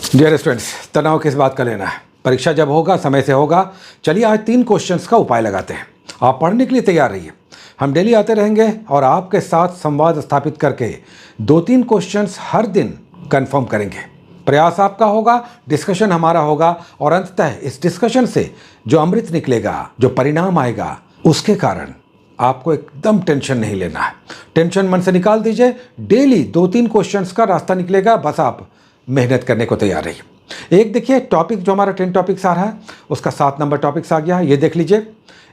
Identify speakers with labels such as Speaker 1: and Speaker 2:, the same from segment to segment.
Speaker 1: Dear students, तनाव किस बात का लेना है। परीक्षा जब होगा समय से होगा। चलिए आज 3 क्वेश्चंस का उपाय लगाते हैं। आप पढ़ने के लिए तैयार रहिए। हम डेली आते रहेंगे और आपके साथ संवाद स्थापित करके 2-3 क्वेश्चंस हर दिन कंफर्म करेंगे। प्रयास आपका होगा, डिस्कशन हमारा होगा और अंततः इस डिस्कशन से जो अमृत निकलेगा, जो परिणाम आएगा, उसके कारण आपको एकदम टेंशन नहीं लेना है। टेंशन मन से निकाल दीजिए। डेली 2-3 क्वेश्चंस का रास्ता निकलेगा, बस आप मेहनत करने को तैयार रहिए। एक देखिए टॉपिक जो हमारा 10 टॉपिक्स आ रहा है, उसका 7 नंबर टॉपिक्स आ गया है, ये देख लीजिए।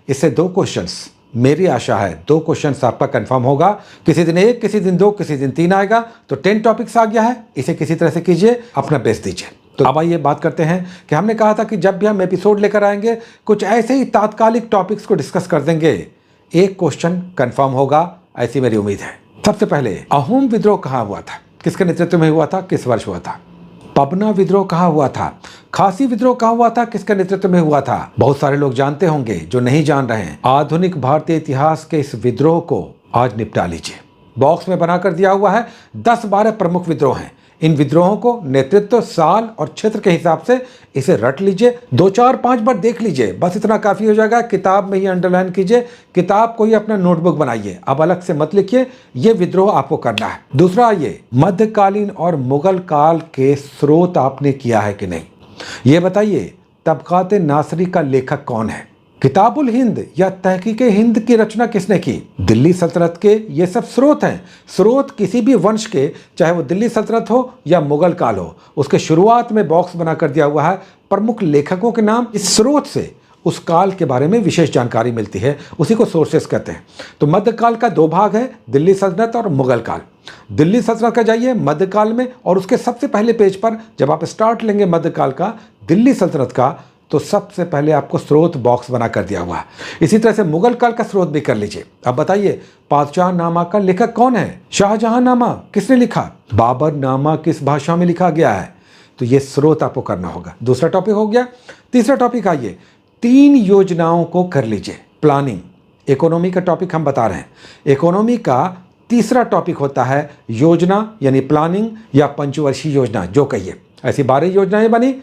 Speaker 1: इससे 2 क्वेश्चंस, मेरी आशा है 2 क्वेश्चंस आपका कंफर्म होगा। किसी दिन 1, किसी दिन 2, किसी दिन 3 आएगा। तो 10 टॉपिक्स आ गया है, इसे किसी तरह से कीजिए, अपना बेस्ट दीजिए। तो अब आइए बात करते हैं कि हमने कहा था कि जब भी हम एपिसोड लेकर आएंगे कुछ ऐसे ही तात्कालिक टॉपिक्स को डिस्कस कर देंगे, एक क्वेश्चन कंफर्म होगा, ऐसी मेरी उम्मीद है। सबसे पहले अहोम विद्रोह कहाँ हुआ था, किसके नेतृत्व में हुआ था, किस वर्ष हुआ था। पबना विद्रोह कहाँ हुआ था, खासी विद्रोह कहाँ हुआ था, किसके नेतृत्व में हुआ था। बहुत सारे लोग जानते होंगे, जो नहीं जान रहे हैं, आधुनिक भारतीय इतिहास के इस विद्रोह को आज निपटा लीजिए। बॉक्स में बनाकर दिया हुआ है 10-12 प्रमुख विद्रोह हैं। इन विद्रोहों को नेतृत्व, साल और क्षेत्र के हिसाब से इसे रट लीजिए। 2-4-5 बार देख लीजिए, बस इतना काफी हो जाएगा। किताब में ही अंडरलाइन कीजिए, किताब को ही अपना नोटबुक बनाइए। अब अलग से मत लिखिए, ये विद्रोह आपको करना है। दूसरा, ये मध्यकालीन और मुगल काल के स्रोत आपने किया है कि नहीं, ये बताइए। तबकात नासरी का लेखक कौन है, किताबुल हिंद या तहकीके हिंद की रचना किसने की। दिल्ली सल्तनत के ये सब स्रोत हैं। स्रोत किसी भी वंश के, चाहे वो दिल्ली सल्तनत हो या मुगल काल हो, उसके शुरुआत में बॉक्स बना कर दिया हुआ है प्रमुख लेखकों के नाम। इस स्रोत से उस काल के बारे में विशेष जानकारी मिलती है, उसी को सोर्सेस कहते हैं। तो मध्यकाल का 2 भाग है, दिल्ली सल्तनत और मुगल काल। दिल्ली सल्तनत का जाइए मध्यकाल में, और उसके सबसे पहले पेज पर जब आप स्टार्ट लेंगे मध्यकाल का, दिल्ली सल्तनत का, तो सबसे पहले आपको स्रोत बॉक्स बना कर दिया हुआ है। इसी तरह से मुगल काल का स्रोत भी कर लीजिए। अब बताइए, पादशाहनामा का लेखक कौन है, शाहजहांनामा किसने लिखा, बाबरनामा किस भाषा में लिखा गया है। तो ये स्रोत आपको करना होगा। दूसरा टॉपिक हो गया। तीसरा टॉपिक आइए, 3 योजनाओं को कर लीजिए। प्लानिंग, इकोनॉमी का टॉपिक हम बता रहे हैं। इकोनॉमी का तीसरा टॉपिक होता है योजना, यानी प्लानिंग या पंचवर्षीय योजना, जो कहिए। ऐसी 12 योजनाएं बनी,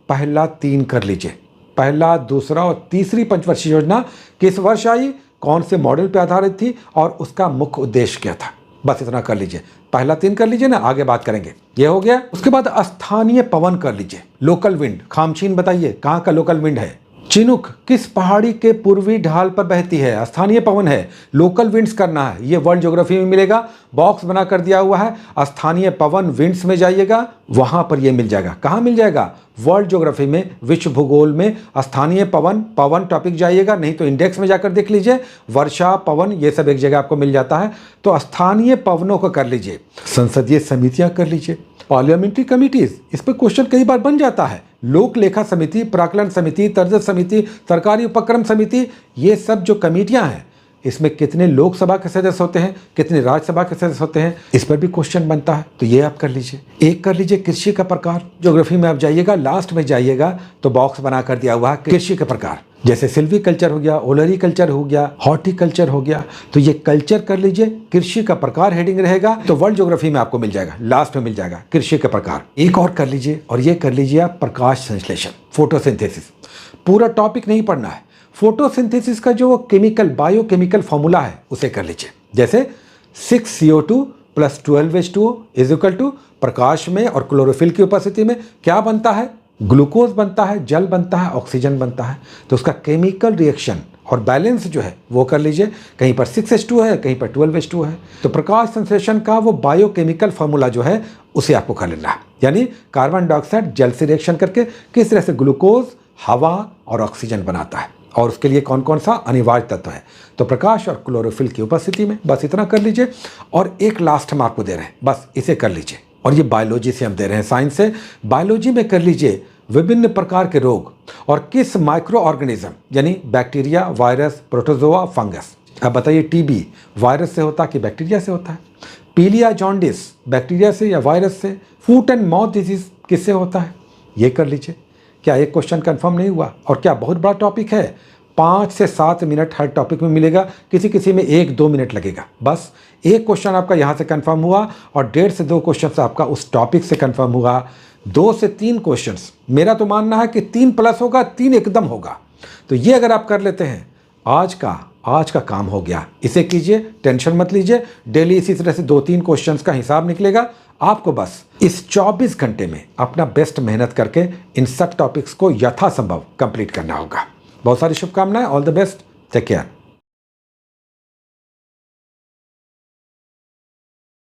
Speaker 1: पहला 3 कर लीजिए। पहला, दूसरा और तीसरी पंचवर्षीय योजना किस वर्ष आई, कौन से मॉडल पर आधारित थी और उसका मुख्य उद्देश्य क्या था, बस इतना कर लीजिए। पहला 3 कर लीजिए ना, आगे बात करेंगे। ये हो गया। उसके बाद स्थानीय पवन कर लीजिए। लोकल विंड, खामचीन बताइए कहाँ का लोकल विंड है। चिनुक किस पहाड़ी के पूर्वी ढाल पर बहती है, स्थानीय पवन है। लोकल विंड्स करना है, ये वर्ल्ड ज्योग्राफी में मिलेगा। बॉक्स बना कर दिया हुआ है, स्थानीय पवन विंड्स में जाइएगा, वहां पर ये मिल जाएगा। कहाँ मिल जाएगा, वर्ल्ड ज्योग्राफी में, विश्व भूगोल में स्थानीय पवन, पवन टॉपिक जाइएगा, नहीं तो इंडेक्स में जाकर देख लीजिए। वर्षा, पवन, ये सब एक जगह आपको मिल जाता है। तो स्थानीय पवनों को कर लीजिए। संसदीय समितियां कर लीजिए, पार्लियामेंट्री कमिटीज, इस पर क्वेश्चन कई बार बन जाता है। लोक लेखा समिति, प्राक्कलन समिति, तर्ज समिति, सरकारी उपक्रम समिति, ये सब जो कमेटियां हैं, इसमें कितने लोकसभा के सदस्य होते हैं, कितने राज्यसभा के सदस्य होते हैं, इस पर भी क्वेश्चन बनता है। तो ये आप कर लीजिए। एक कर लीजिए कृषि का प्रकार। ज्योग्राफी में आप जाइएगा, लास्ट में जाइएगा तो बॉक्स बना कर दिया हुआ है कृषि का प्रकार, जैसे सिल्वी कल्चर हो गया, ओलरी कल्चर हो गया, हॉर्टिकल्चर हो गया। तो ये कल्चर कर लीजिए, कृषि का प्रकार हेडिंग रहेगा, तो वर्ल्ड ज्योग्राफी में आपको मिल जाएगा, लास्ट में मिल जाएगा कृषि का प्रकार। एक और कर लीजिए, और ये कर लीजिए आप प्रकाश संश्लेषण, फोटोसिंथेसिस। पूरा टॉपिक नहीं पढ़ना है, फोटोसिंथेसिस का जो केमिकल, बायोकेमिकल फॉर्मूला है उसे कर लीजिए। जैसे 6CO2 + 12H2O = प्रकाश में और क्लोरोफिल की उपस्थिति में क्या बनता है, ग्लूकोज बनता है, जल बनता है, ऑक्सीजन बनता है। तो उसका केमिकल रिएक्शन और बैलेंस जो है वो कर लीजिए। कहीं पर 6H2 है, कहीं पर 12H2 है। तो प्रकाश संश्लेषण का वो बायोकेमिकल फॉर्मूला जो है उसे आपको कर लेना है, यानी कार्बन डाइऑक्साइड जल से रिएक्शन करके किस तरह से ग्लूकोज, हवा और ऑक्सीजन बनाता है, और उसके लिए कौन कौन सा अनिवार्य तत्व है। तो प्रकाश और क्लोरोफिल की उपस्थिति में, बस इतना कर लीजिए। और एक लास्ट हम आपको दे रहे हैं, बस इसे कर लीजिए। और ये बायोलॉजी से हम दे रहे हैं, साइंस से। बायोलॉजी में कर लीजिए विभिन्न प्रकार के रोग और किस माइक्रो ऑर्गेनिज्म, यानी बैक्टीरिया, वायरस, प्रोटोजोआ, फंगस। अब बताइए, टीबी वायरस से होता है कि बैक्टीरिया से होता है। पीलिया जॉन्डिस बैक्टीरिया से या वायरस से। फूट एंड माउथ डिजीज किससे होता है, ये कर लीजिए। क्या एक क्वेश्चन कंफर्म नहीं हुआ, और क्या बहुत बड़ा टॉपिक है। 5 से 7 मिनट हर टॉपिक में मिलेगा, किसी किसी में 1-2 मिनट लगेगा। बस एक क्वेश्चन आपका यहाँ से कंफर्म हुआ और 1.5 से 2 क्वेश्चन आपका उस टॉपिक से कंफर्म हुआ। 2 से 3 क्वेश्चंस, मेरा तो मानना है कि 3 प्लस होगा, 3 एकदम होगा। तो ये अगर आप कर लेते हैं, आज का काम हो गया। इसे कीजिए, टेंशन मत लीजिए। डेली इसी तरह से 2-3 क्वेश्चंस का हिसाब निकलेगा। आपको बस इस 24 घंटे में अपना बेस्ट मेहनत करके इन सब टॉपिक्स को यथासंभव कंप्लीट करना होगा। बहुत सारी शुभकामनाएं। All the best. Take care.